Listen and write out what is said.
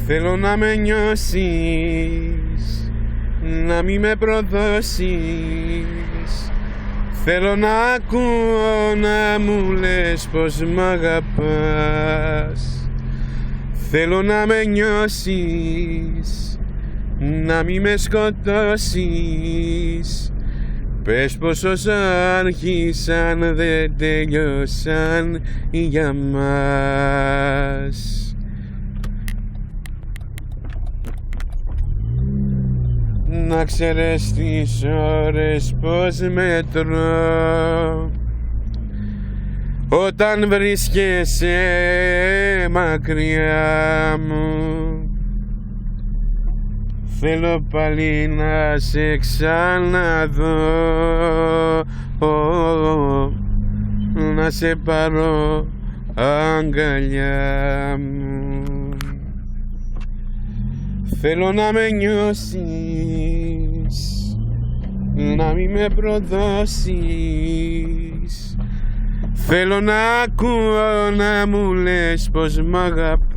Θέλω να με νιώσεις, να μη με προδώσεις. Θέλω να ακούω να μου λες πως μ' αγαπάς. Θέλω να με νιώσεις, να μη με σκοτώσεις. Πες πως όσα άρχισαν δεν τελειώσαν για μας. Να ξέρεις τις ώρες πως μετρώ όταν βρίσκεσαι μακριά μου. Θέλω πάλι να σε ξαναδώ, να σε πάρω αγκαλιά μου. Θέλω να με νιώσεις, να μη με προδώσεις. Θέλω να ακούω να μου λες πως μ' αγαπάς.